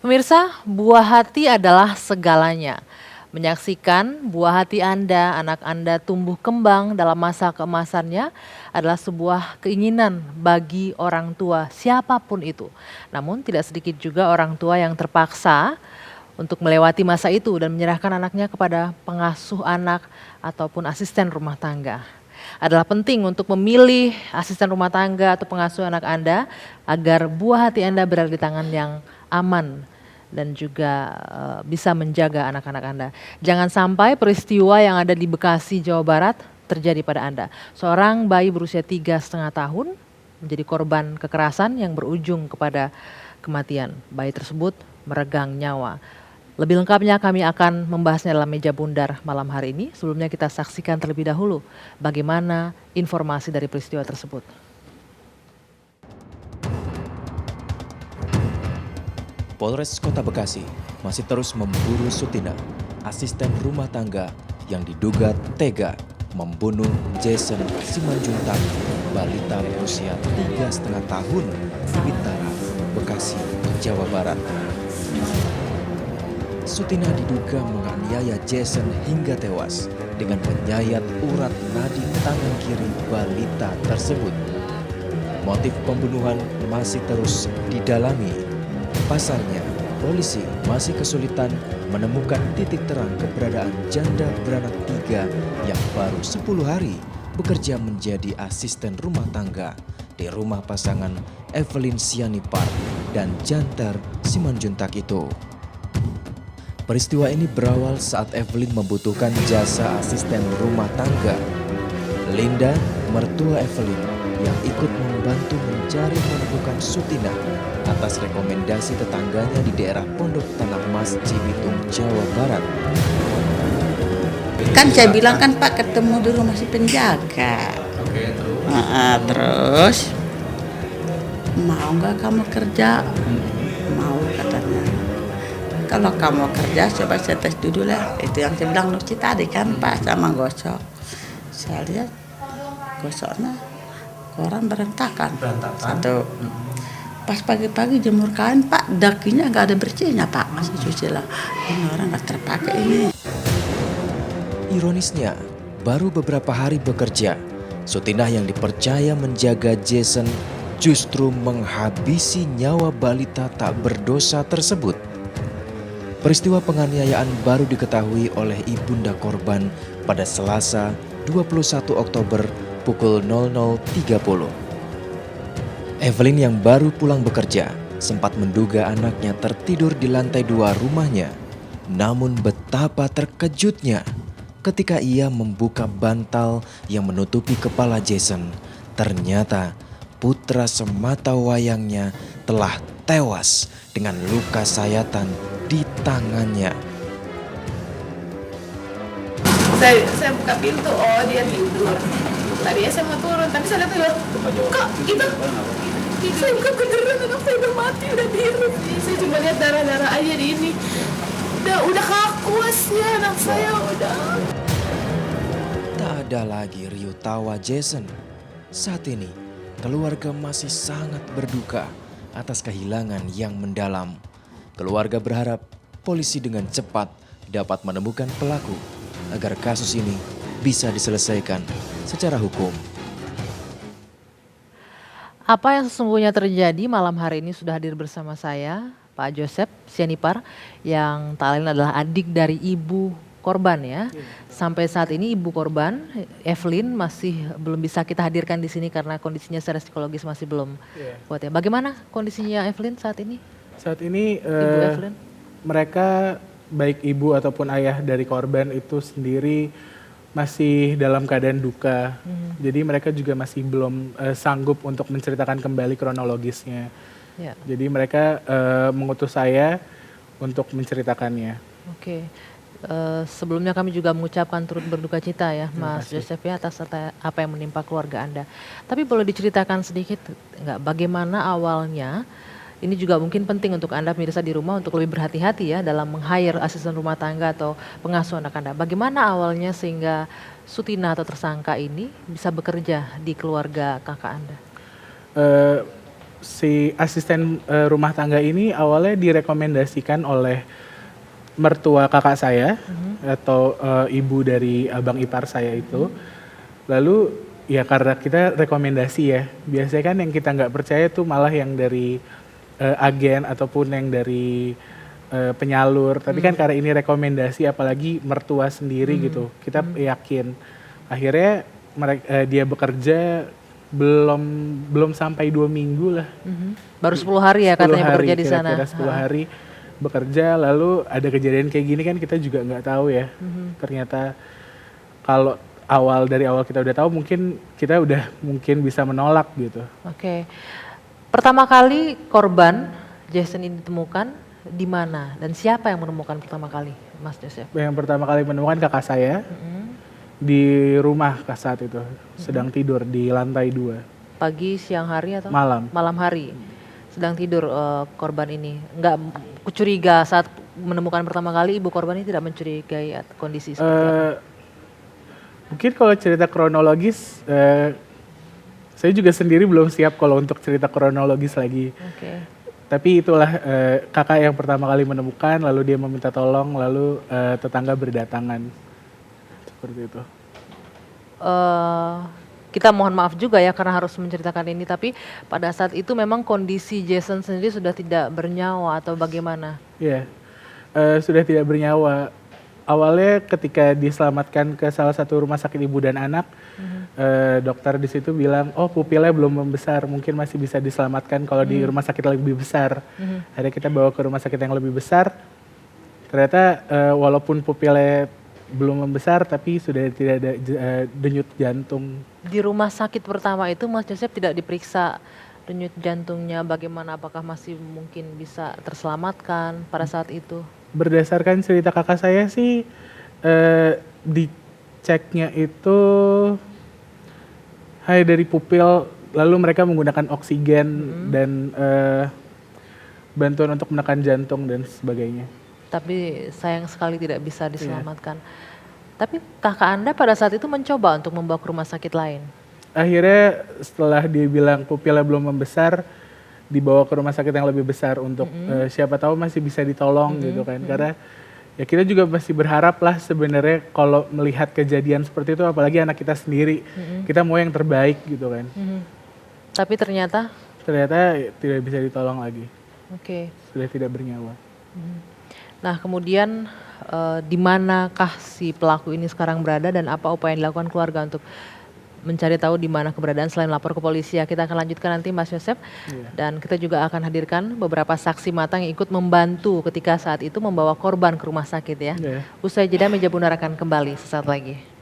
Pemirsa, buah hati adalah segalanya. Menyaksikan buah hati Anda, anak Anda tumbuh kembang dalam masa keemasannya adalah sebuah keinginan bagi orang tua siapapun itu. Namun tidak sedikit juga orang tua yang terpaksa untuk melewati masa itu dan menyerahkan anaknya kepada pengasuh anak ataupun asisten rumah tangga. Adalah penting untuk memilih asisten rumah tangga atau pengasuh anak Anda agar buah hati Anda berada di tangan yang aman dan juga bisa menjaga anak-anak Anda. Jangan sampai peristiwa yang ada di Bekasi, Jawa Barat terjadi pada Anda. Seorang bayi berusia 3,5 tahun menjadi korban kekerasan yang berujung kepada kematian. Bayi tersebut meregang nyawa. Lebih lengkapnya kami akan membahasnya dalam meja bundar malam hari ini. Sebelumnya kita saksikan terlebih dahulu bagaimana informasi dari peristiwa tersebut. Polres Kota Bekasi masih terus memburu Sutina, asisten rumah tangga yang diduga tega membunuh Jason Simanjuntak, balita berusia 3,5 tahun di Bintara, Bekasi, Jawa Barat. Sutina diduga menganiaya Jason hingga tewas dengan menyayat urat nadi tangan kiri balita tersebut. Motif pembunuhan masih terus didalami. Pasalnya, polisi masih kesulitan menemukan titik terang keberadaan janda beranak 3 yang baru 10 hari bekerja menjadi asisten rumah tangga di rumah pasangan Evelyn Sianipar dan Jantar Simanjuntak itu. Peristiwa ini berawal saat Evelyn membutuhkan jasa asisten rumah tangga. Linda, mertua Evelyn, yang ikut membantu mencari menemukan Sutina atas rekomendasi tetangganya di daerah Pondok Tanah Mas, Cibitung, Jawa Barat. Kan saya bilang kan Pak ketemu di rumah si penjaga. Oke, terus? Terus mau nggak kamu kerja? Mau katanya. Kalau kamu kerja coba saya tes dulu lah. Itu yang saya bilang Nuci tadi kan Pak sama gosok. Saya lihat gosoknya koran berantakan. Satu. Pas pagi-pagi jemur kain Pak, dakinya nggak ada bersihnya Pak. Masih cuci lah. Ini orang nggak terpakai ini. Ironisnya, baru beberapa hari bekerja, Sutinah yang dipercaya menjaga Jason justru menghabisi nyawa balita tak berdosa tersebut. Peristiwa penganiayaan baru diketahui oleh ibunda korban pada Selasa 21 Oktober pukul 00.30. Evelyn yang baru pulang bekerja sempat menduga anaknya tertidur di lantai 2 rumahnya. Namun betapa terkejutnya ketika ia membuka bantal yang menutupi kepala Jason. Ternyata putra semata wayangnya telah tewas dengan luka sayatan di tangannya. Saya buka pintu, oh dia tidur. Tadinya saya mau turun, tapi saya lihat kok itu saya buka beneran anak saya udah mati, udah biru. Saya cuma lihat darah-darah aja di ini. Udah kakusnya anak saya udah. Tak ada lagi riuh tawa Jason. Saat ini keluarga masih sangat berduka atas kehilangan yang mendalam. Keluarga berharap polisi dengan cepat dapat menemukan pelaku agar kasus ini bisa diselesaikan secara hukum. Apa yang sesungguhnya terjadi malam hari ini sudah hadir bersama saya, Pak Joseph Sianipar, yang tak lain adalah adik dari ibu korban ya. Sampai saat ini ibu korban, Evelyn, masih belum bisa kita hadirkan di sini karena kondisinya secara psikologis masih belum kuat ya. Bagaimana kondisinya Evelyn saat ini? Saat ini Ibu Evelyn? mereka baik ibu ataupun ayah dari korban itu sendiri masih dalam keadaan duka. Jadi mereka juga masih belum sanggup untuk menceritakan kembali kronologisnya. Ya. Jadi mereka mengutus saya untuk menceritakannya. Oke. Sebelumnya kami juga mengucapkan turut berduka cita ya Mas kasih. Joseph ya atas apa yang menimpa keluarga Anda. Tapi boleh diceritakan sedikit nggak bagaimana awalnya? Ini juga mungkin penting untuk Anda pemirsa di rumah untuk lebih berhati-hati ya dalam meng-hire asisten rumah tangga atau pengasuh anak Anda. Bagaimana awalnya sehingga Sutina atau tersangka ini bisa bekerja di keluarga kakak Anda? si asisten rumah tangga ini awalnya direkomendasikan oleh mertua kakak saya atau ibu dari abang ipar saya itu. Lalu ya karena kita rekomendasi ya, biasanya kan yang kita nggak percaya tuh malah yang dari agen ataupun yang dari penyalur. Tapi kan karena ini rekomendasi, apalagi mertua sendiri gitu, kita yakin. Akhirnya dia bekerja belum sampai 2 minggu lah. Baru 10 hari ya 10 katanya hari, bekerja di sana. kira-kira 10 hari bekerja, lalu ada kejadian kayak gini kan kita juga nggak tahu ya. Ternyata kalau dari awal kita udah tahu, mungkin kita udah mungkin bisa menolak gitu. Oke. Pertama kali korban Jason ini ditemukan di mana dan siapa yang menemukan pertama kali, Mas Joseph? Yang pertama kali menemukan kakak saya di rumah saat itu, sedang tidur di lantai 2. Pagi, siang hari atau Malam. malam hari? Sedang tidur korban ini. Enggak curiga saat menemukan pertama kali, ibu korban ini tidak mencurigai kondisi seperti apa? Mungkin kalau cerita kronologis, saya juga sendiri belum siap kalau untuk cerita kronologis lagi. Oke. Tapi itulah kakak yang pertama kali menemukan, lalu dia meminta tolong, lalu tetangga berdatangan. Seperti itu. Kita mohon maaf juga ya karena harus menceritakan ini, tapi pada saat itu memang kondisi Jason sendiri sudah tidak bernyawa atau bagaimana? Iya, sudah tidak bernyawa. Awalnya ketika diselamatkan ke salah satu rumah sakit ibu dan anak, dokter di situ bilang, oh pupilnya belum membesar, mungkin masih bisa diselamatkan kalau di rumah sakit yang lebih besar. Akhirnya kita bawa ke rumah sakit yang lebih besar. Ternyata walaupun pupilnya belum membesar, tapi sudah tidak ada denyut jantung. Di rumah sakit pertama itu Mas Joseph tidak diperiksa denyut jantungnya bagaimana, apakah masih mungkin bisa terselamatkan pada saat itu? Berdasarkan cerita kakak saya sih, diceknya itu hanya dari pupil, lalu mereka menggunakan oksigen dan bantuan untuk menekan jantung dan sebagainya. Tapi sayang sekali tidak bisa diselamatkan. Tapi kakak Anda pada saat itu mencoba untuk membawa ke rumah sakit lain? Akhirnya setelah dia bilang pupilnya belum membesar, dibawa ke rumah sakit yang lebih besar untuk siapa tahu masih bisa ditolong gitu kan. Karena ya kita juga masih berharap lah sebenarnya kalau melihat kejadian seperti itu, apalagi anak kita sendiri, kita mau yang terbaik gitu kan. Tapi ternyata tidak bisa ditolong lagi. Oke. Sudah tidak bernyawa. Nah kemudian di manakah si pelaku ini sekarang berada dan apa upaya yang dilakukan keluarga untuk mencari tahu di mana keberadaan selain lapor ke polisi ya? Kita akan lanjutkan nanti Mas Joseph. Dan kita juga akan hadirkan beberapa saksi mata yang ikut membantu ketika saat itu membawa korban ke rumah sakit ya. Usai jeda Meja Bundar akan kembali sesaat lagi.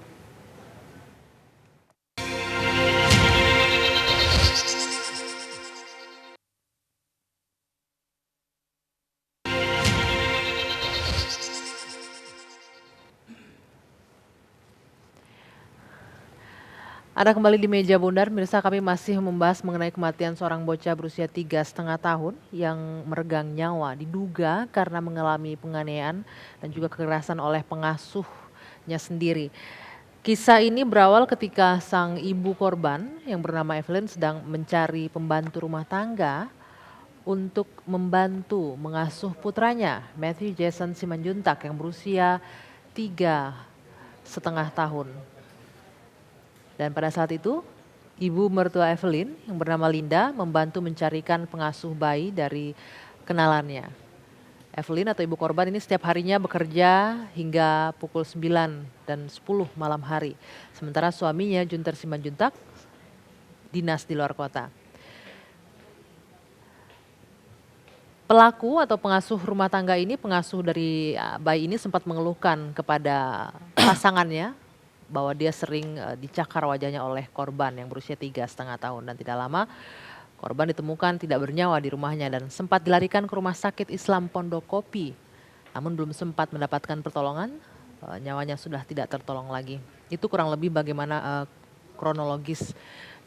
Anda kembali di Meja Bundar, pemirsa, kami masih membahas mengenai kematian seorang bocah berusia 3,5 tahun yang meregang nyawa diduga karena mengalami penganiayaan dan juga kekerasan oleh pengasuhnya sendiri. Kisah ini berawal ketika sang ibu korban yang bernama Evelyn sedang mencari pembantu rumah tangga untuk membantu mengasuh putranya Matthew Jason Simanjuntak yang berusia 3,5 tahun. Dan pada saat itu, ibu mertua Evelyn yang bernama Linda membantu mencarikan pengasuh bayi dari kenalannya. Evelyn atau ibu korban ini setiap harinya bekerja hingga pukul 9 dan 10 malam hari. Sementara suaminya Junter Simanjuntak dinas di luar kota. Pelaku atau pengasuh rumah tangga ini, pengasuh dari bayi ini sempat mengeluhkan kepada pasangannya bahwa dia sering dicakar wajahnya oleh korban yang berusia 3,5 tahun dan tidak lama korban ditemukan tidak bernyawa di rumahnya dan sempat dilarikan ke Rumah Sakit Islam Pondokopi. Namun belum sempat mendapatkan pertolongan, nyawanya sudah tidak tertolong lagi. Itu kurang lebih bagaimana kronologis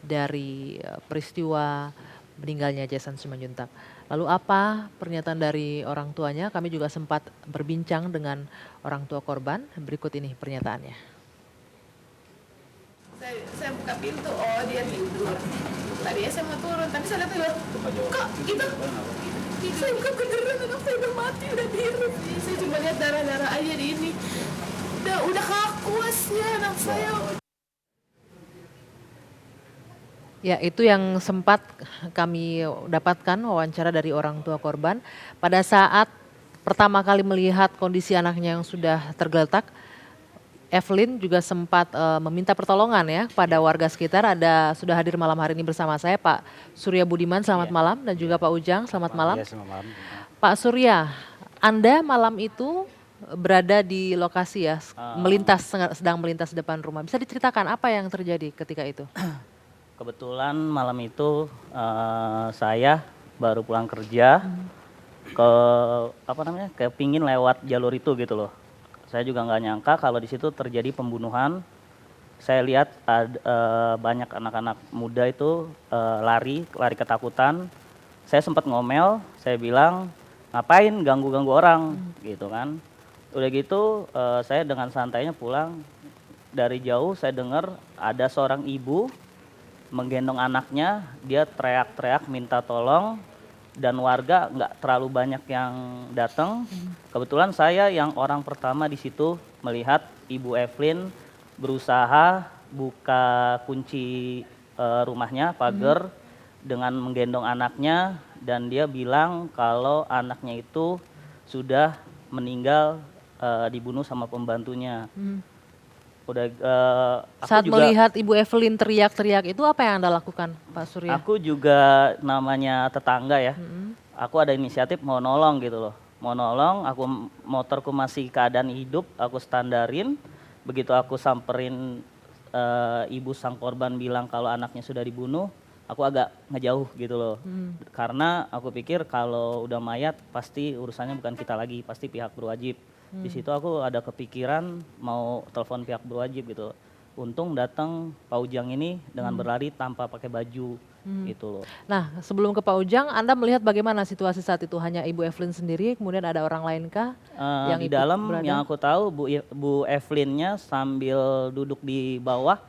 dari peristiwa meninggalnya Jason Simanjuntak. Lalu apa pernyataan dari orang tuanya? Kami juga sempat berbincang dengan orang tua korban. Berikut ini pernyataannya. Saya buka pintu, oh dia tidur. Tadinya saya mau turun, tapi saya lihat dulu, kok gitu? Saya buka beneran, anak saya udah mati, udah biru. Saya cuma lihat darah-darah aja di ini. Udah kaku asnya anak saya. Ya, itu yang sempat kami dapatkan wawancara dari orang tua korban. Pada saat pertama kali melihat kondisi anaknya yang sudah tergeletak, Evelyn juga sempat meminta pertolongan ya pada warga sekitar. Sudah hadir malam hari ini bersama saya Pak Surya Budiman, selamat malam, dan juga Pak Ujang, selamat malam. Ya, selamat malam. Pak Surya, Anda malam itu berada di lokasi ya, sedang melintas depan rumah. Bisa diceritakan apa yang terjadi ketika itu? Kebetulan malam itu saya baru pulang kerja kepingin lewat jalur itu gitu loh. Saya juga nggak nyangka kalau di situ terjadi pembunuhan. Saya lihat banyak anak-anak muda itu lari ketakutan. Saya sempat ngomel, saya bilang ngapain ganggu-ganggu orang gitu kan. Udah gitu saya dengan santainya pulang. Dari jauh saya dengar ada seorang ibu menggendong anaknya, dia teriak-teriak minta tolong, dan warga nggak terlalu banyak yang datang. Kebetulan saya yang orang pertama di situ melihat Ibu Evelyn berusaha buka kunci rumahnya, pagar, dengan menggendong anaknya, dan dia bilang kalau anaknya itu sudah meninggal, dibunuh sama pembantunya. Udah aku Saat juga, melihat Ibu Evelyn teriak-teriak itu apa yang Anda lakukan, Pak Surya? aku juga namanya tetangga ya. Aku ada inisiatif mau nolong gitu loh. Mau nolong, motorku masih keadaan hidup, aku standarin. Begitu aku samperin ibu sang korban bilang kalau anaknya sudah dibunuh, aku agak ngejauh gitu loh. Karena aku pikir kalau udah mayat pasti urusannya bukan kita lagi, pasti pihak berwajib. Di situ aku ada kepikiran mau telepon pihak berwajib gitu. Untung datang Pak Ujang ini dengan berlari tanpa pakai baju gitu loh. Nah, sebelum ke Pak Ujang, Anda melihat bagaimana situasi saat itu? Hanya Ibu Evelyn sendiri, kemudian ada orang lainkah yang Di ikut dalam berada? yang aku tahu Bu Evelynnya sambil duduk di bawah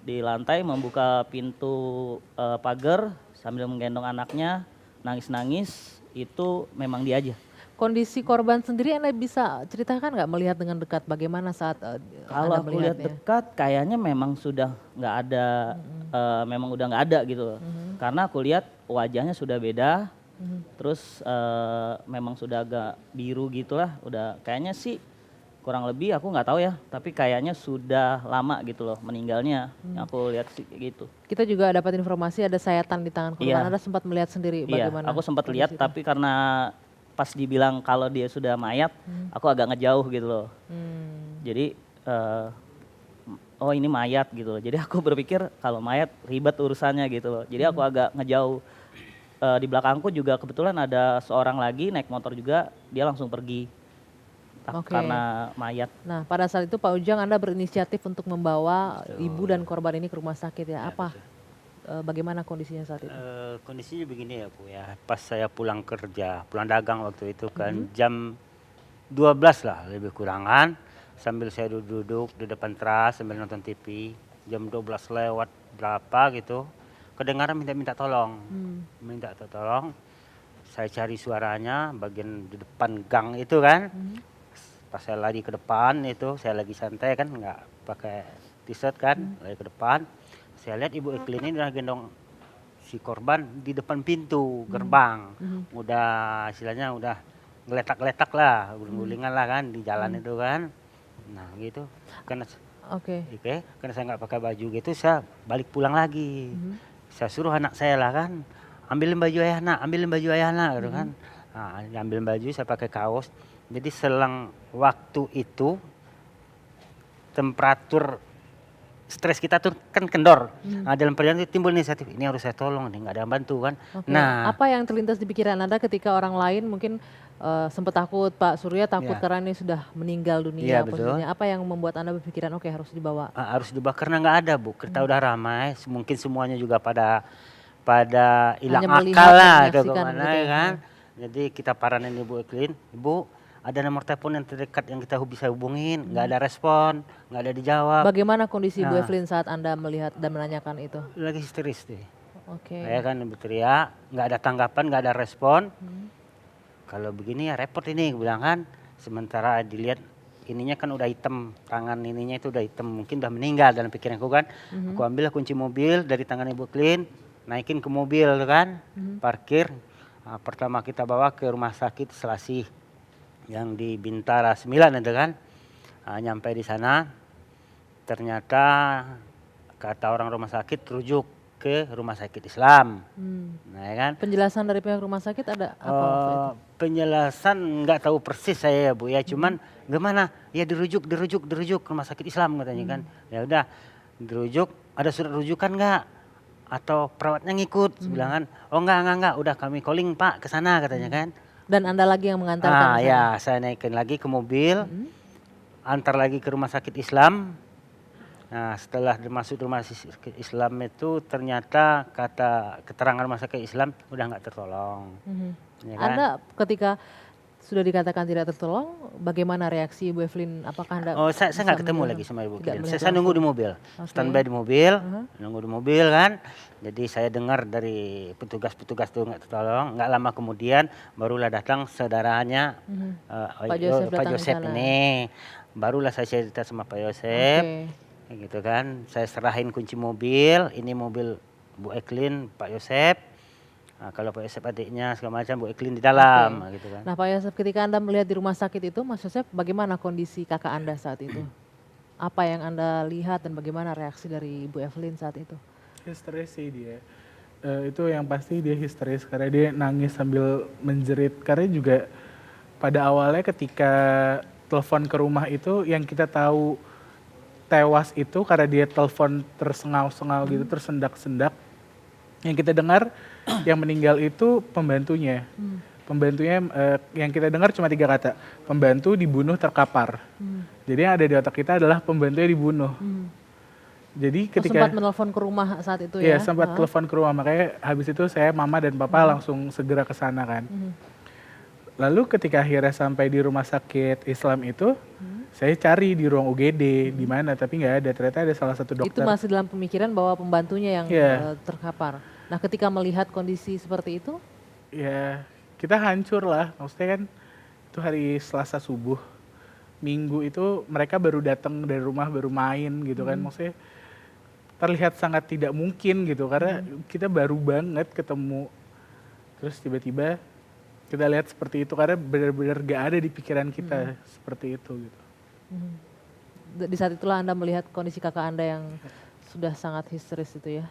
di lantai membuka pintu pagar sambil menggendong anaknya, nangis-nangis, itu memang dia aja. Kondisi korban sendiri Anda bisa ceritakan nggak, melihat dengan dekat bagaimana saat Kalau Anda aku lihat melihatnya? dekat, kayaknya memang sudah nggak ada, memang udah nggak ada gitu loh. Karena aku lihat wajahnya sudah beda, terus memang sudah agak biru gitulah. Udah kayaknya sih kurang lebih aku nggak tahu ya, tapi kayaknya sudah lama gitu loh meninggalnya. Yang aku lihat sih gitu. Kita juga dapat informasi ada sayatan di tangan korban. Iya. Anda sempat melihat sendiri Iya, bagaimana? aku sempat kondisi lihat, itu? tapi karena pas dibilang kalau dia sudah mayat, aku agak ngejauh gitu loh. Jadi oh ini mayat gitu loh. Jadi aku berpikir kalau mayat ribet urusannya gitu loh. Jadi aku agak ngejauh. Di belakangku juga kebetulan ada seorang lagi naik motor juga, dia langsung pergi Oke. karena mayat. Nah, pada saat itu Pak Ujang, Anda berinisiatif untuk membawa ibu dan korban ini ke rumah sakit ya. Apa? Bagaimana kondisinya saat itu? Kondisinya begini ya Bu ya, pas saya pulang kerja, pulang dagang waktu itu kan jam 12 lah lebih kurangan, sambil saya duduk di depan teras sambil nonton TV, jam 12 lewat berapa gitu, kedengaran minta tolong, minta tolong, saya cari suaranya bagian di depan gang itu kan, pas saya lari ke depan itu, saya lagi santai kan, nggak pakai t-shirt kan, lari ke depan. Saya lihat Ibu Evelyn ini udah gendong si korban di depan pintu gerbang. Udah istilahnya udah ngeletak-letak lah, guling-gulingan lah kan di jalan itu kan. Nah gitu. Karena Oke. karena saya nggak pakai baju gitu, saya balik pulang lagi. Saya suruh anak saya lah kan, ambilin baju ayah nak, ambilin baju ayah nak gitu kan. Nah, ambilin baju, saya pakai kaos. Jadi selang waktu itu temperatur stres kita tuh kan kendor. Nah, dalam perjalanan itu timbul inisiatif, ini harus saya tolong nih, nggak ada yang bantu kan. Oke. Nah, Apa yang terlintas di pikiran Anda ketika orang lain mungkin sempat takut, Pak Surya takut Iya. karena ini sudah meninggal dunia Iya, betul. posisinya. Apa yang membuat Anda berpikiran oke harus dibawa? harus diubah karena nggak ada Bu. Kita udah ramai, mungkin semuanya juga pada hilang Hanya melihat akal dan lah, menyaksikan kemana begitu ya ya. kan. Jadi kita paranin Ibu Evelyn, Ibu ada nomor telepon yang terdekat yang kita bisa hubungin, nggak ada respon, nggak ada dijawab. Bagaimana kondisi Bu Nah. Evelyn saat Anda melihat dan menanyakan itu? Lagi histeris deh. Oke. Saya kan berteriak, nggak ada tanggapan, nggak ada respon. Kalau begini ya repot ini, gue bilang kan. Sementara dilihat ininya kan udah hitam, tangan ininya itu udah hitam, mungkin udah meninggal dalam pikiranku kan. Aku ambil kunci mobil dari tangan Ibu Evelyn, naikin ke mobil kan, parkir. Nah, pertama kita bawa ke rumah sakit Selasih yang di Bintara 9 itu kan. Nah, nyampe di sana, ternyata kata orang rumah sakit rujuk ke rumah sakit Islam. Nah, ya kan. Penjelasan dari pihak rumah sakit ada apa waktu itu? Penjelasan nggak tahu persis saya ya Bu ya, cuman gimana ya dirujuk ke rumah sakit Islam katanya kan. Ya udah dirujuk, ada surat rujukan nggak atau perawatnya ngikut? Bilang kan, oh enggak, udah kami calling Pak ke sana katanya kan. Dan Anda lagi yang mengantarkan? ke sana? Ya saya naikin lagi ke mobil, antar lagi ke rumah sakit Islam. Nah setelah masuk rumah sakit Islam itu ternyata kata keterangan rumah sakit Islam udah nggak tertolong. Ya kan? Anda ketika sudah dikatakan tidak tertolong, bagaimana reaksi Ibu Evelyn? Apakah Anda? Oh, saya bisa nggak ketemu mendengar? lagi sama Ibu Tidak Evelyn. melihat Saya nunggu di langsung? mobil, Oke. standby di mobil, nunggu di mobil kan. Jadi saya dengar dari petugas-petugas itu nggak tertolong. Nggak lama kemudian barulah datang saudaranya Pak Joseph Pak datang ke Joseph sana. ini. Barulah saya cerita sama Pak Joseph, Oke. kayak gitu kan. Saya serahin kunci mobil. Ini mobil Bu Evelyn, Pak Joseph. Nah, kalau Pak Yosep adiknya segala macam, Bu Evelyn di dalam, gitu kan. Nah Pak Yosef, ketika Anda melihat di rumah sakit itu, Mas Yosef, bagaimana kondisi kakak Anda saat itu? Apa yang Anda lihat dan bagaimana reaksi dari Ibu Evelyn saat itu? Histeris sih dia. Itu yang pasti dia histeris karena dia nangis sambil menjerit. Karena juga pada awalnya ketika telepon ke rumah itu yang kita tahu tewas itu karena dia telepon tersengal-sengal gitu, tersendak-sendak. Yang kita dengar yang meninggal itu pembantunya. Pembantunya yang kita dengar cuma 3 kata. Pembantu dibunuh terkapar. Jadi yang ada di otak kita adalah pembantunya dibunuh. Jadi ketika sempat menelpon ke rumah saat itu Iya, ya? sempat telepon ke rumah. Makanya habis itu saya, mama dan papa langsung segera ke sana kan. Lalu ketika akhirnya sampai di rumah sakit Islam itu, saya cari di ruang UGD di mana, tapi nggak ada. Ternyata ada salah satu Itu dokter. masih dalam pemikiran bahwa pembantunya yang Iya. terkapar. Nah ketika melihat kondisi seperti itu, Ya, kita hancur lah. Maksudnya kan itu hari Selasa subuh. Minggu itu mereka baru datang dari rumah, baru main gitu kan. Maksudnya terlihat sangat tidak mungkin gitu. Karena kita baru banget ketemu. Terus tiba-tiba kita lihat seperti itu. Karena benar-benar gak ada di pikiran kita seperti itu gitu. di saat itulah Anda melihat kondisi kakak Anda yang sudah sangat histeris itu ya.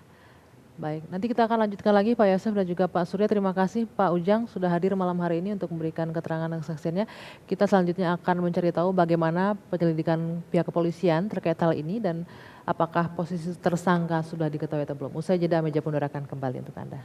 Baik, nanti kita akan lanjutkan lagi Pak Yosef dan juga Pak Surya. Terima kasih Pak Ujang sudah hadir malam hari ini untuk memberikan keterangan dan kesaksiannya. Kita selanjutnya akan mencari tahu bagaimana penyelidikan pihak kepolisian terkait hal ini dan apakah posisi tersangka sudah diketahui atau belum. Usai jeda, Meja Pundar akan kembali untuk Anda.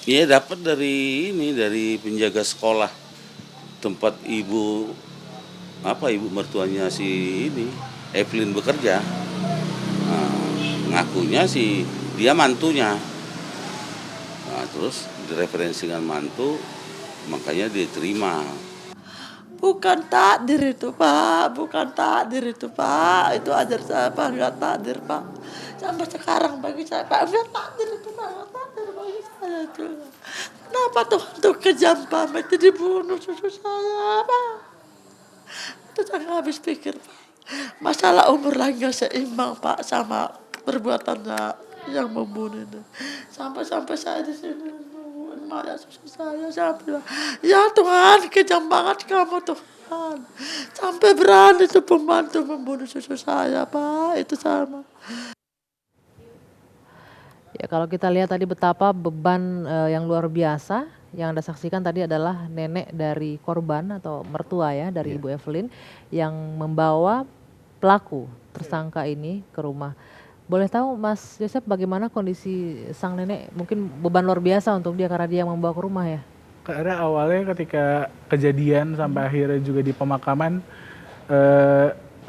Iya, dapat dari ini, dari penjaga sekolah tempat ibu mertuanya si ini Evelyn bekerja. Nah, ngakunya si dia mantunya. Nah, terus direferensikan mantu, makanya diterima. Bukan takdir itu Pak, bukan takdir itu Pak. Itu ajar saya Pak, enggak takdir Pak. Sampai sekarang bagi saya Pak, enggak takdir itu Pak, enggak takdir bagi saya itu. Kenapa Tuhan tuh kejam Pak, mati dibunuh cucu saya Pak. Itu saya nggak habis pikir Pak. Masalah umur lagi nggak seimbang Pak sama perbuatannya yang membunuh itu. Sampai-sampai saya di sini. Malah susu saya sampai ya Tuhan kejam banget kamu Tuhan sampai berani tuh pembantu membunuh susu saya Pak itu sama. Ya kalau kita lihat tadi betapa beban yang luar biasa yang Anda saksikan tadi adalah nenek dari korban atau mertua ya dari Ibu Evelyn yang membawa pelaku tersangka ini ke rumah. Boleh tahu Mas Joseph bagaimana kondisi sang nenek? Mungkin beban luar biasa untuk dia karena dia yang membawa ke rumah ya? Karena awalnya ketika kejadian sampai akhirnya juga di pemakaman,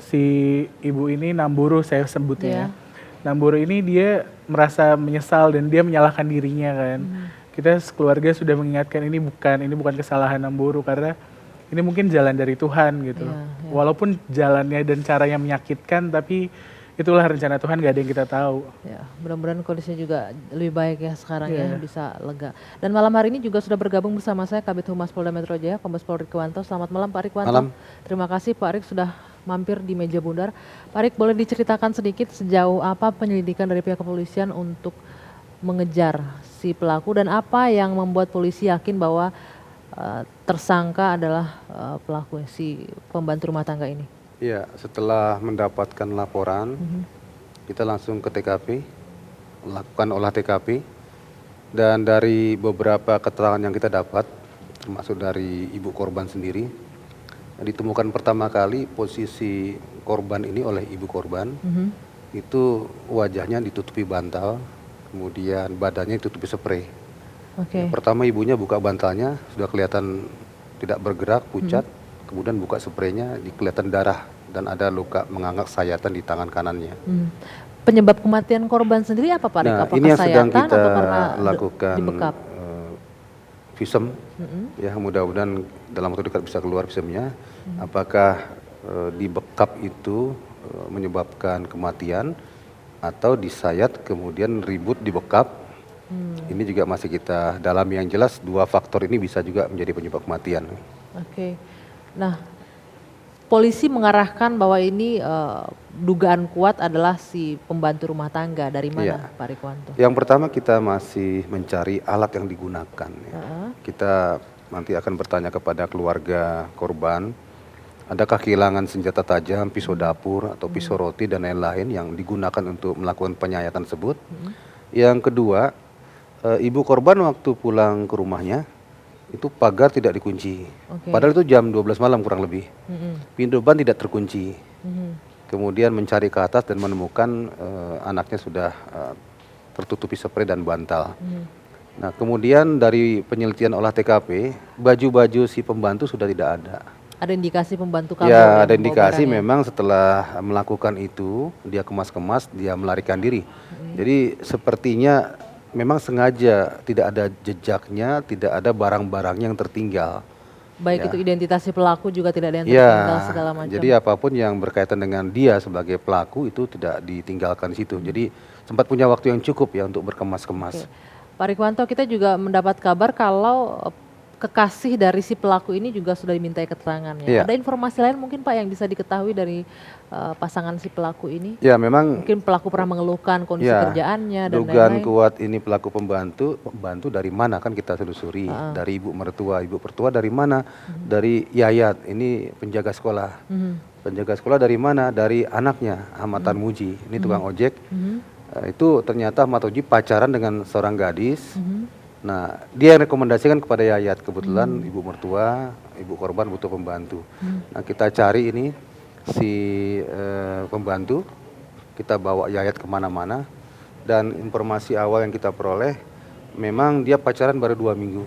si ibu ini Namburu saya sebutnya. Namburu ini dia merasa menyesal dan dia menyalahkan dirinya kan. Kita sekeluarga sudah mengingatkan ini bukan kesalahan Namburu karena ini mungkin jalan dari Tuhan gitu. Walaupun jalannya dan caranya menyakitkan, tapi itulah rencana Tuhan, gak ada yang kita tahu. Ya, mudah-mudahan kondisinya juga lebih baik ya sekarang ya, bisa lega. Dan malam hari ini juga sudah bergabung bersama saya Kabid Humas Polda Metro Jaya, Kombes Pol Rikwanto. Selamat malam Pak Rikwanto. Malam. Terima kasih Pak Rik sudah mampir di meja bundar. Pak Rik, boleh diceritakan sedikit sejauh apa penyelidikan dari pihak kepolisian untuk mengejar si pelaku dan apa yang membuat polisi yakin bahwa tersangka adalah pelaku si pembantu rumah tangga ini? Iya, setelah mendapatkan laporan, kita langsung ke TKP, lakukan olah TKP, dan dari beberapa keterangan yang kita dapat, termasuk dari ibu korban sendiri, ditemukan pertama kali posisi korban ini oleh ibu korban, itu wajahnya ditutupi bantal, kemudian badannya ditutupi spray. Pertama ibunya buka bantalnya, sudah kelihatan tidak bergerak, pucat, kemudian buka spraynya, kelihatan darah dan ada luka mengangkat sayatan di tangan kanannya. Penyebab kematian korban sendiri apa Pak Rik? Nah, Apakah ini yang sedang sayatan kita atau karena lakukan dibekap? visum, ya mudah-mudahan dalam waktu dekat bisa keluar visumnya. Apakah dibekap itu menyebabkan kematian atau disayat kemudian ribut dibekap? Ini juga masih kita dalami. Yang jelas dua faktor ini bisa juga menjadi penyebab kematian. Nah, polisi mengarahkan bahwa ini dugaan kuat adalah si pembantu rumah tangga. Dari mana Pak Rikwanto? Yang pertama kita masih mencari alat yang digunakan. Kita nanti akan bertanya kepada keluarga korban, adakah kehilangan senjata tajam, pisau dapur atau pisau roti dan lain-lain yang digunakan untuk melakukan penyayatan tersebut. Yang kedua, ibu korban waktu pulang ke rumahnya itu pagar tidak dikunci. Padahal itu jam 12 malam kurang lebih. Pintu depan tidak terkunci. Kemudian mencari ke atas dan menemukan anaknya sudah tertutupi spray dan bantal. Nah, kemudian dari penelitian olah TKP, baju-baju si pembantu sudah tidak ada. Ada indikasi pembantu kabur? Ya, ada indikasi memang setelah melakukan itu, dia kemas-kemas, dia melarikan diri. Jadi sepertinya memang sengaja tidak ada jejaknya, tidak ada barang-barangnya yang tertinggal. Baik itu identitas si pelaku juga tidak ada yang tertinggal segala macam. Jadi apapun yang berkaitan dengan dia sebagai pelaku itu tidak ditinggalkan di situ. Jadi sempat punya waktu yang cukup ya untuk berkemas-kemas. Pak Rikwanto, kita juga mendapat kabar kalau kekasih dari si pelaku ini juga sudah dimintai keterangannya. Ada informasi lain mungkin Pak yang bisa diketahui dari pasangan si pelaku ini? Ya memang. Mungkin pelaku pernah mengeluhkan kondisi kerjaannya dan dugaan lain-lain. kuat ini pelaku pembantu dari mana kan kita telusuri. Dari ibu mertua dari mana? Dari Yayat, ini penjaga sekolah. Penjaga sekolah dari mana? Dari anaknya Ahmad Tarmuji, ini tukang ojek. Itu ternyata Ahmad Tarmuji pacaran dengan seorang gadis. Nah, dia rekomendasikan kepada Yayat, kebetulan ibu mertua, ibu korban butuh pembantu. Nah, kita cari ini si pembantu, kita bawa Yayat kemana-mana, dan informasi awal yang kita peroleh, memang dia pacaran baru 2 minggu.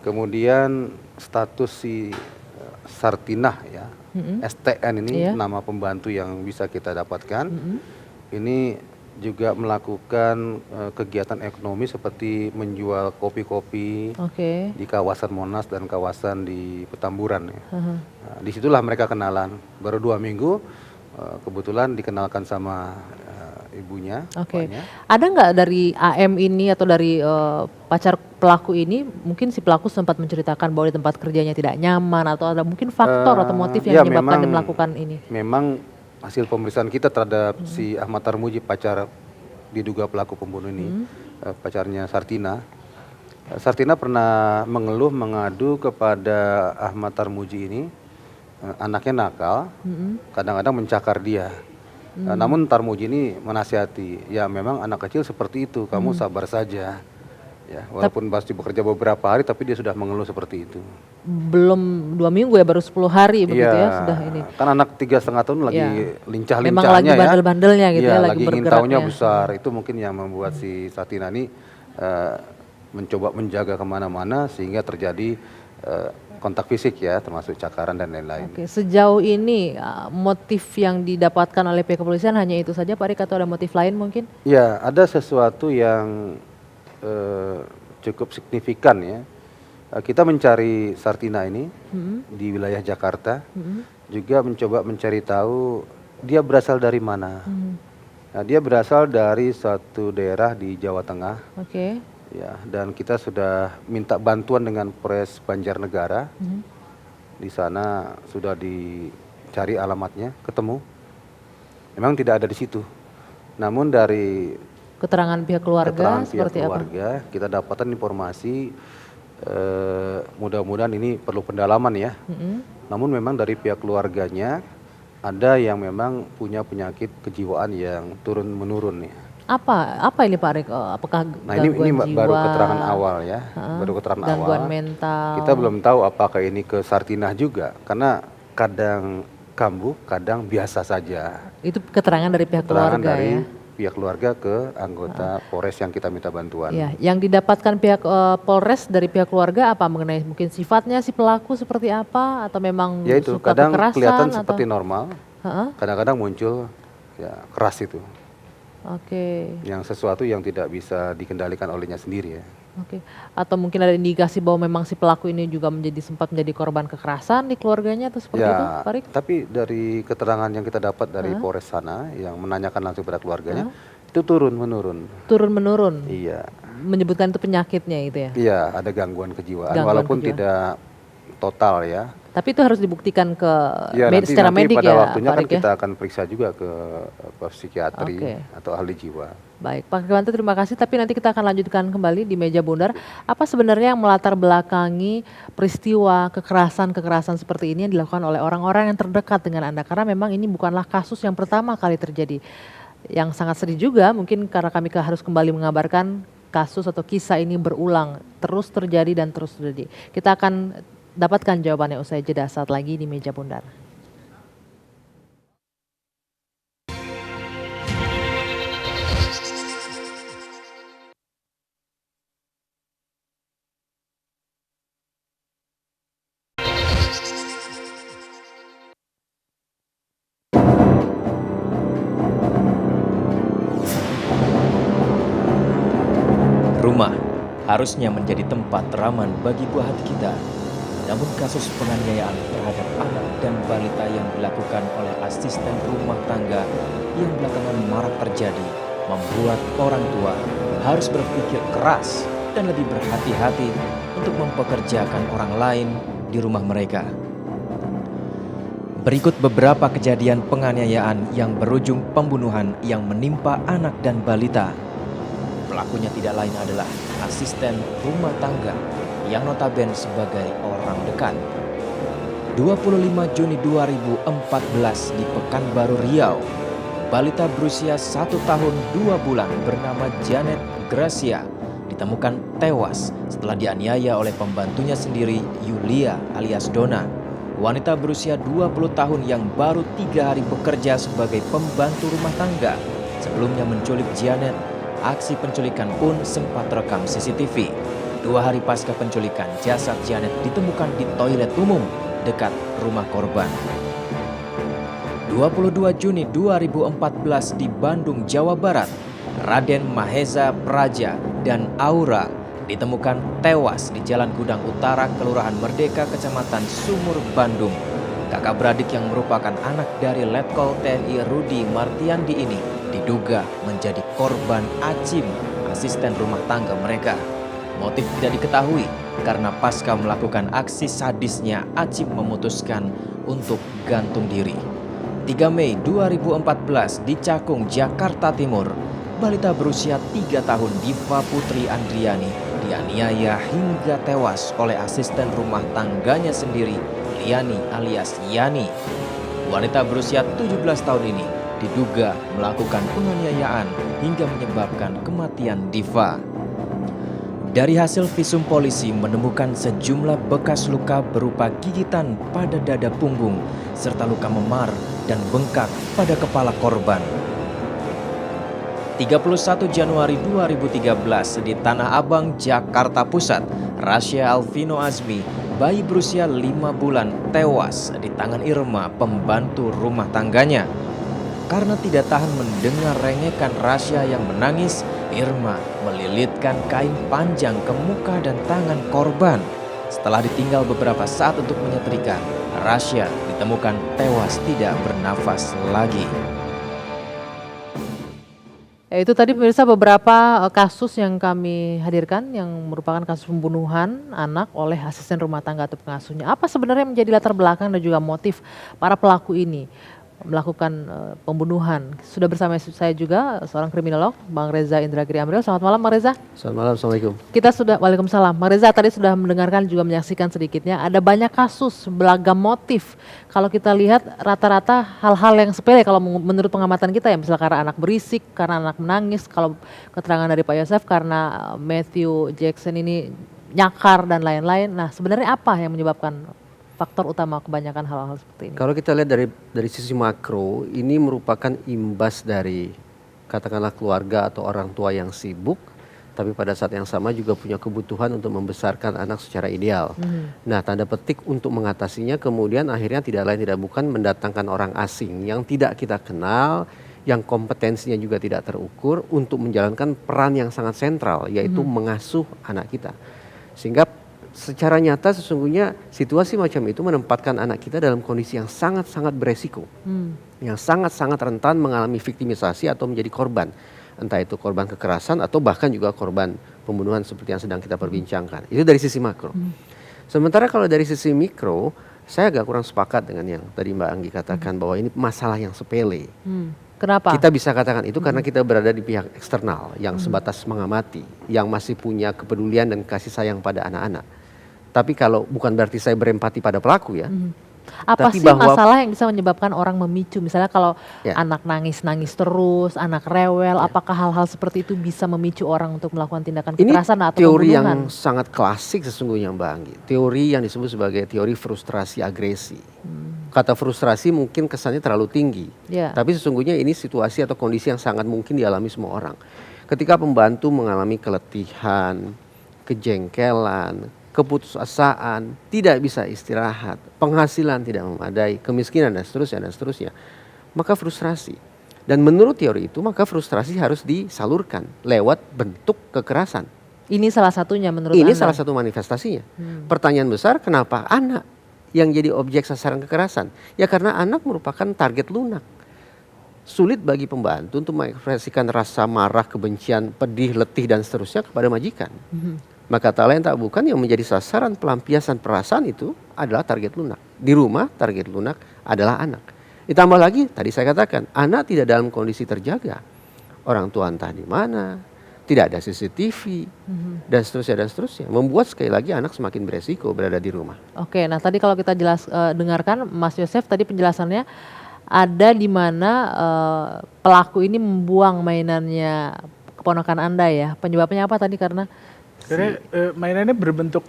Kemudian status si Sartinah ya, STN ini nama pembantu yang bisa kita dapatkan, ini juga melakukan kegiatan ekonomi seperti menjual kopi-kopi di kawasan Monas dan kawasan di Petamburan. Nah, disitulah mereka kenalan. Baru 2 minggu, kebetulan dikenalkan sama ibunya. Ada nggak dari AM ini atau dari pacar pelaku ini, mungkin si pelaku sempat menceritakan bahwa di tempat kerjanya tidak nyaman atau ada mungkin faktor atau motif yang menyebabkan dia melakukan ini? Memang hasil pemeriksaan kita terhadap si Ahmad Tarmuji, pacar diduga pelaku pembunuh ini, pacarnya Sartina. Sartina pernah mengeluh mengadu kepada Ahmad Tarmuji ini, anaknya nakal, kadang-kadang mencakar dia. Namun Tarmuji ini menasihati, ya memang anak kecil seperti itu, kamu sabar saja. Ya, walaupun pasti bekerja beberapa hari, tapi dia sudah mengeluh seperti itu. Belum 2 minggu ya, baru 10 hari begitu ya sudah ini. Kan anak 3,5 tahun lagi lincah-lincahnya memang lagi bandel-bandelnya gitu ya, lagi ingin tahunya besar. Itu mungkin yang membuat si Satina ini mencoba menjaga kemana-mana sehingga terjadi kontak fisik ya, termasuk cakaran dan lain-lain. Oke, sejauh ini motif yang didapatkan oleh pihak kepolisian hanya itu saja Pak Rik atau ada motif lain mungkin? Ya, ada sesuatu yang cukup signifikan ya. Kita mencari Sartina ini di wilayah Jakarta, juga mencoba mencari tahu dia berasal dari mana. Nah, dia berasal dari suatu daerah di Jawa Tengah. Oke. Ya, dan kita sudah minta bantuan dengan Polres Banjarnegara. Di sana sudah dicari alamatnya, ketemu. Memang tidak ada di situ. Namun dari Keterangan pihak keluarga seperti keluarga, kita dapatkan informasi mudah-mudahan ini perlu pendalaman ya. Namun memang dari pihak keluarganya ada yang memang punya penyakit kejiwaan yang turun-menurun ya. Apa ini Pak Rik? Apakah Nah ini gangguan jiwa? baru keterangan awal ya, baru keterangan Gangguan awal. mental. Kita belum tahu apakah ini ke Sartinah juga, karena kadang kambuh, kadang biasa saja. Itu keterangan dari pihak Keterangan keluarga dari ya? pihak keluarga ke anggota Polres yang kita minta bantuan. Ya, yang didapatkan pihak Polres dari pihak keluarga apa mengenai mungkin sifatnya si pelaku seperti apa atau memang Ya itu suka kadang kekerasan kelihatan atau? seperti normal, kadang-kadang muncul ya keras itu. Oke. Yang sesuatu yang tidak bisa dikendalikan olehnya sendiri ya. Oke. Atau mungkin ada indikasi bahwa memang si pelaku ini juga sempat menjadi korban kekerasan di keluarganya atau seperti itu, Ya, Pak Rik? tapi dari keterangan yang kita dapat dari Polres sana yang menanyakan langsung pada keluarganya, itu turun-menurun. Turun-menurun. Iya. Menyebutkan itu penyakitnya itu ya. Iya, ada gangguan kejiwaan Gangguan walaupun kejiwaan. tidak total ya. Tapi itu harus dibuktikan ke Ya, secara nanti medik pada ya, waktunya Pak kan Rik ya. kita akan periksa juga ke psikiatri Oke. atau ahli jiwa. Baik, Pak Kirwanto terima kasih. Tapi nanti kita akan lanjutkan kembali di meja bundar. Apa sebenarnya yang melatar belakangi peristiwa kekerasan seperti ini yang dilakukan oleh orang-orang yang terdekat dengan Anda? Karena memang ini bukanlah kasus yang pertama kali terjadi. Yang sangat sedih juga mungkin karena kami harus kembali mengabarkan kasus atau kisah ini berulang, terus terjadi dan terus terjadi. Kita akan dapatkan jawabannya usai jeda saat lagi di meja bundar. Rumah harusnya menjadi tempat teraman bagi buah hati kita. Namun kasus penganiayaan terhadap anak dan balita yang dilakukan oleh asisten rumah tangga yang belakangan marak terjadi membuat orang tua harus berpikir keras dan lebih berhati-hati untuk mempekerjakan orang lain di rumah mereka. Berikut beberapa kejadian penganiayaan yang berujung pembunuhan yang menimpa anak dan balita. Pelakunya tidak lain adalah asisten rumah tangga yang notabene sebagai orang dekat. 25 Juni 2014 di Pekanbaru Riau, balita berusia 1 tahun 2 bulan bernama Janet Gracia ditemukan tewas setelah dianiaya oleh pembantunya sendiri, Yulia alias Dona. Wanita berusia 20 tahun yang baru 3 hari bekerja sebagai pembantu rumah tangga. Sebelumnya menculik Janet, aksi penculikan pun sempat rekam CCTV. 2 hari pasca penculikan, jasad Janet ditemukan di toilet umum dekat rumah korban. 22 Juni 2014 di Bandung, Jawa Barat, Raden Maheza Praja dan Aura ditemukan tewas di Jalan Gudang Utara, Kelurahan Merdeka, Kecamatan Sumur, Bandung. Kakak beradik yang merupakan anak dari Letkol TNI Rudi Martiandi ini diduga menjadi korban Acim, asisten rumah tangga mereka. Motif tidak diketahui karena pasca melakukan aksi sadisnya, Acim memutuskan untuk gantung diri. 3 Mei 2014 di Cakung, Jakarta Timur, balita berusia 3 tahun Diva Putri Andriani dianiaya hingga tewas oleh asisten rumah tangganya sendiri, Liani alias Yani. Wanita berusia 17 tahun ini diduga melakukan penganiayaan hingga menyebabkan kematian Diva. Dari hasil visum polisi menemukan sejumlah bekas luka berupa gigitan pada dada punggung serta luka memar dan bengkak pada kepala korban. 31 Januari 2013 di Tanah Abang, Jakarta Pusat, Rasya Alvino Azmi, bayi berusia 5 bulan tewas di tangan Irma, pembantu rumah tangganya. Karena tidak tahan mendengar rengekan Rasya yang menangis, Irma melilitkan kain panjang ke muka dan tangan korban. Setelah ditinggal beberapa saat untuk menyetrika, Rasya ditemukan tewas tidak bernafas lagi. Itu tadi pemirsa beberapa kasus yang kami hadirkan yang merupakan kasus pembunuhan anak oleh asisten rumah tangga atau pengasuhnya. Apa sebenarnya menjadi latar belakang dan juga motif para pelaku ini melakukan pembunuhan? Sudah bersama saya juga seorang kriminolog, Bang Reza Indragiri Amril. Selamat malam Bang Reza. Selamat malam, Assalamualaikum. Kita sudah, waalaikumsalam. Bang Reza tadi sudah mendengarkan juga menyaksikan sedikitnya. Ada banyak kasus, beragam motif. Kalau kita lihat rata-rata hal-hal yang sepele kalau menurut pengamatan kita ya. Misalnya karena anak berisik, karena anak menangis. Kalau keterangan dari Pak Yosef karena Matthew Jackson ini nyakar dan lain-lain. Nah sebenarnya apa yang menyebabkan faktor utama kebanyakan hal-hal seperti ini? Kalau kita lihat dari sisi makro, ini merupakan imbas dari katakanlah keluarga atau orang tua yang sibuk, tapi pada saat yang sama juga punya kebutuhan untuk membesarkan anak secara ideal. Nah, tanda petik untuk mengatasinya kemudian akhirnya tidak lain tidak bukan mendatangkan orang asing yang tidak kita kenal, yang kompetensinya juga tidak terukur untuk menjalankan peran yang sangat sentral, yaitu mengasuh anak kita. Sehingga secara nyata sesungguhnya situasi macam itu menempatkan anak kita dalam kondisi yang sangat-sangat beresiko. Yang sangat-sangat rentan mengalami viktimisasi atau menjadi korban. Entah itu korban kekerasan atau bahkan juga korban pembunuhan seperti yang sedang kita perbincangkan. Itu dari sisi makro. Sementara kalau dari sisi mikro, saya agak kurang sepakat dengan yang tadi Mbak Anggi katakan bahwa ini masalah yang sepele. Kenapa? Kita bisa katakan itu karena kita berada di pihak eksternal yang sebatas mengamati, yang masih punya kepedulian dan kasih sayang pada anak-anak. Tapi kalau bukan berarti saya berempati pada pelaku ya. Apa tapi sih bahwa, masalah yang bisa menyebabkan orang memicu? Misalnya kalau anak nangis-nangis terus, anak rewel, apakah hal-hal seperti itu bisa memicu orang untuk melakukan tindakan kekerasan atau teori pembunuhan? yang sangat klasik sesungguhnya Mbak Anggi. Teori yang disebut sebagai teori frustrasi agresi. Kata frustrasi mungkin kesannya terlalu tinggi. Tapi sesungguhnya ini situasi atau kondisi yang sangat mungkin dialami semua orang. Ketika pembantu mengalami keletihan, kejengkelan, keputusasaan, tidak bisa istirahat, penghasilan tidak memadai, kemiskinan dan seterusnya, maka frustrasi. Dan menurut teori itu maka frustrasi harus disalurkan lewat bentuk kekerasan. Ini salah satunya menurut Ini Anda? salah satu manifestasinya. Pertanyaan besar, kenapa anak yang jadi objek sasaran kekerasan? Ya karena anak merupakan target lunak. Sulit bagi pembantu untuk mengekspresikan rasa marah, kebencian, pedih, letih dan seterusnya kepada majikan. Maka tak lain tak bukan yang menjadi sasaran pelampiasan perasaan itu adalah target lunak. Di rumah target lunak adalah anak. Ditambah lagi tadi saya katakan anak tidak dalam kondisi terjaga. Orang tua entah di mana, tidak ada CCTV dan seterusnya. Membuat sekali lagi anak semakin beresiko berada di rumah. Oke, nah tadi kalau kita dengarkan Mas Yosef tadi penjelasannya ada di mana pelaku ini membuang mainannya keponakan Anda ya. Penyebabnya apa tadi karena mainannya berbentuk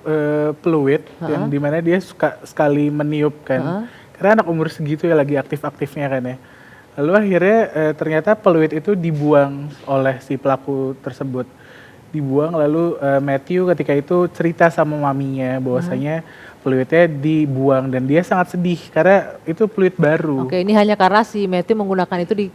peluit yang dimana dia suka sekali meniup kan. Karena anak umur segitu ya lagi aktif-aktifnya kan ya. Lalu akhirnya ternyata peluit itu dibuang oleh si pelaku tersebut. Dibuang lalu Matthew ketika itu cerita sama maminya bahwasanya peluitnya dibuang dan dia sangat sedih karena itu peluit baru. Oke, ini hanya karena si Matthew menggunakan itu di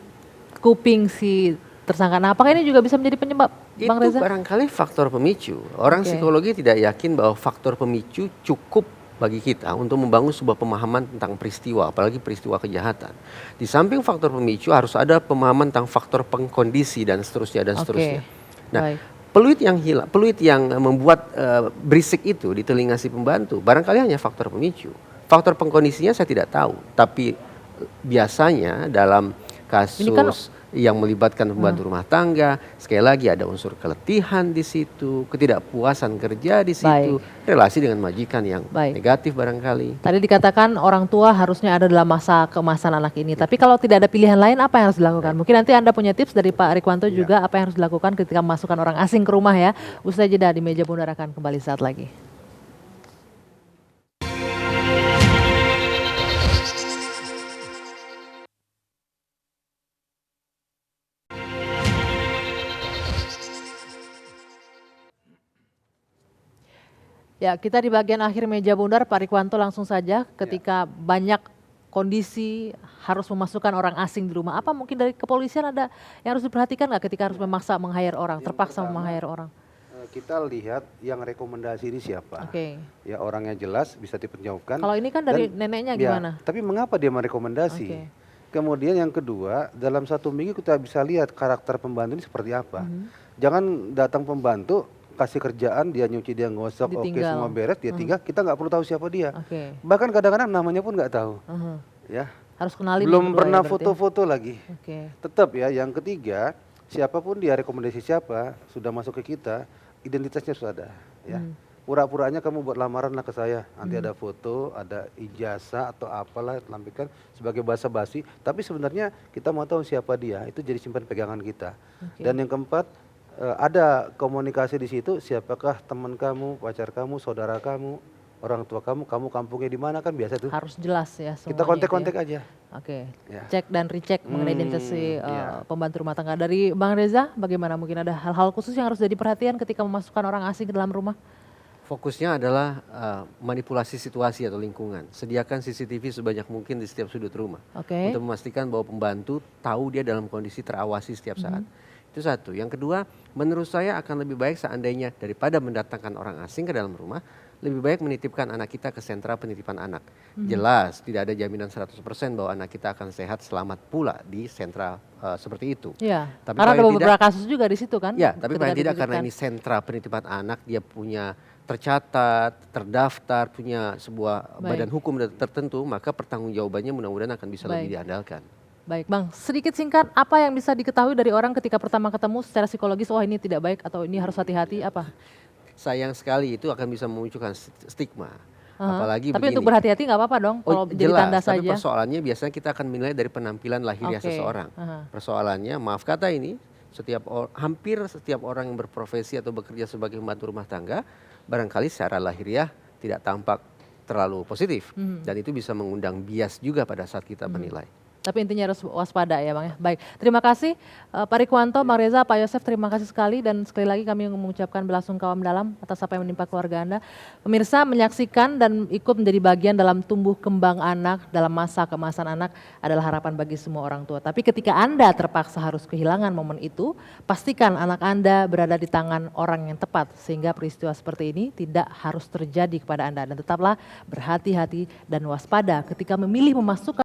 kuping si tersangka. Nah, apakah ini juga bisa menjadi penyebab, Bang Reza? Itu barangkali faktor pemicu. Orang psikologi tidak yakin bahwa faktor pemicu cukup bagi kita untuk membangun sebuah pemahaman tentang peristiwa, apalagi peristiwa kejahatan. Di samping faktor pemicu harus ada pemahaman tentang faktor pengkondisi dan seterusnya. Nah, peluit yang hilang, peluit yang membuat berisik itu di telinga si pembantu, barangkali hanya faktor pemicu. Faktor pengkondisinya saya tidak tahu, tapi biasanya dalam kasus yang melibatkan pembantu rumah tangga, sekali lagi ada unsur keletihan di situ, ketidakpuasan kerja di situ, relasi dengan majikan yang negatif barangkali. Tadi dikatakan orang tua harusnya ada dalam masa keemasan anak ini, tapi kalau tidak ada pilihan lain apa yang harus dilakukan? Mungkin nanti Anda punya tips dari Pak Rikwanto juga apa yang harus dilakukan ketika memasukkan orang asing ke rumah ya. Usai jeda di Meja Bundar akan kembali saat lagi. Ya, kita di bagian akhir meja bundar, Pak Rikwanto langsung saja ketika banyak kondisi harus memasukkan orang asing di rumah. Apa mungkin dari kepolisian ada yang harus diperhatikan nggak ketika harus memaksa meng-hire orang, terpaksa meng-hire orang? Kita lihat yang rekomendasi ini siapa. Oke. Ya orangnya jelas bisa diperjauhkan. Kalau ini kan dari neneknya gimana? Tapi mengapa dia merekomendasi? Oke. Kemudian yang kedua, dalam 1 minggu kita bisa lihat karakter pembantu ini seperti apa. Jangan datang pembantu, kasih kerjaan, dia nyuci, dia ngosok, oke Ditinggal. semua beres, dia tinggal, kita nggak perlu tahu siapa dia. Oke. Bahkan kadang-kadang namanya pun nggak tahu. Ya, Harus kenalin belum yang kedua pernah ya berarti. foto-foto lagi. Oke. Tetap ya, yang ketiga, siapapun dia rekomendasi siapa, sudah masuk ke kita, identitasnya sudah ada. Ya. Pura-puranya kamu buat lamaran lah ke saya, nanti ada foto, ada ijazah atau apalah tampilkan sebagai basa-basi. Tapi sebenarnya kita mau tahu siapa dia, itu jadi simpan pegangan kita. Dan yang keempat, ada komunikasi di situ, siapakah teman kamu, pacar kamu, saudara kamu, orang tua kamu kampungnya di mana, kan biasa tuh. Harus jelas ya semuanya. Kita kontak-kontak itu ya. aja. Oke. Ya. Cek dan recheck mengenai identitas si iya. pembantu rumah tangga. Dari Bang Reza, bagaimana mungkin ada hal-hal khusus yang harus jadi perhatian ketika memasukkan orang asing ke dalam rumah? Fokusnya adalah manipulasi situasi atau lingkungan. Sediakan CCTV sebanyak mungkin di setiap sudut rumah. Oke. Untuk memastikan bahwa pembantu tahu dia dalam kondisi terawasi setiap saat. Itu satu. Yang kedua, menurut saya akan lebih baik seandainya daripada mendatangkan orang asing ke dalam rumah, lebih baik menitipkan anak kita ke sentra penitipan anak. Jelas tidak ada jaminan 100% bahwa anak kita akan sehat selamat pula di sentra seperti itu. Iya. Tapi Karena ada paling beberapa tidak- kasus juga di situ kan? Ya, tapi ketika paling tidak karena dititipkan. ini sentra penitipan anak, dia punya tercatat, terdaftar, punya sebuah Baik. badan hukum tertentu, maka pertanggungjawabannya mudah-mudahan akan bisa lebih Baik. diandalkan. Baik Bang, sedikit singkat apa yang bisa diketahui dari orang ketika pertama ketemu secara psikologis, wah ini tidak baik atau ini harus hati-hati apa? Sayang sekali itu akan bisa memunculkan stigma. Apalagi Tapi begini. untuk berhati-hati nggak apa-apa dong kalau jadi jelas, tanda tapi saja. persoalannya biasanya kita akan menilai dari penampilan lahiriah Oke, seseorang. aha. Persoalannya, maaf kata ini, hampir setiap orang yang berprofesi atau bekerja sebagai pembantu rumah tangga, barangkali secara lahiriah tidak tampak terlalu positif. Dan itu bisa mengundang bias juga pada saat kita menilai. Tapi intinya harus waspada ya Bang ya. Baik, terima kasih Pak Rikwanto, Bang Reza, Pak Yosef, terima kasih sekali dan sekali lagi kami mengucapkan belasungkawa mendalam atas apa yang menimpa keluarga Anda. Pemirsa menyaksikan dan ikut menjadi bagian dalam tumbuh kembang anak dalam masa keemasan anak adalah harapan bagi semua orang tua. Tapi ketika Anda terpaksa harus kehilangan momen itu, pastikan anak Anda berada di tangan orang yang tepat sehingga peristiwa seperti ini tidak harus terjadi kepada Anda dan tetaplah berhati-hati dan waspada ketika memilih memasukkan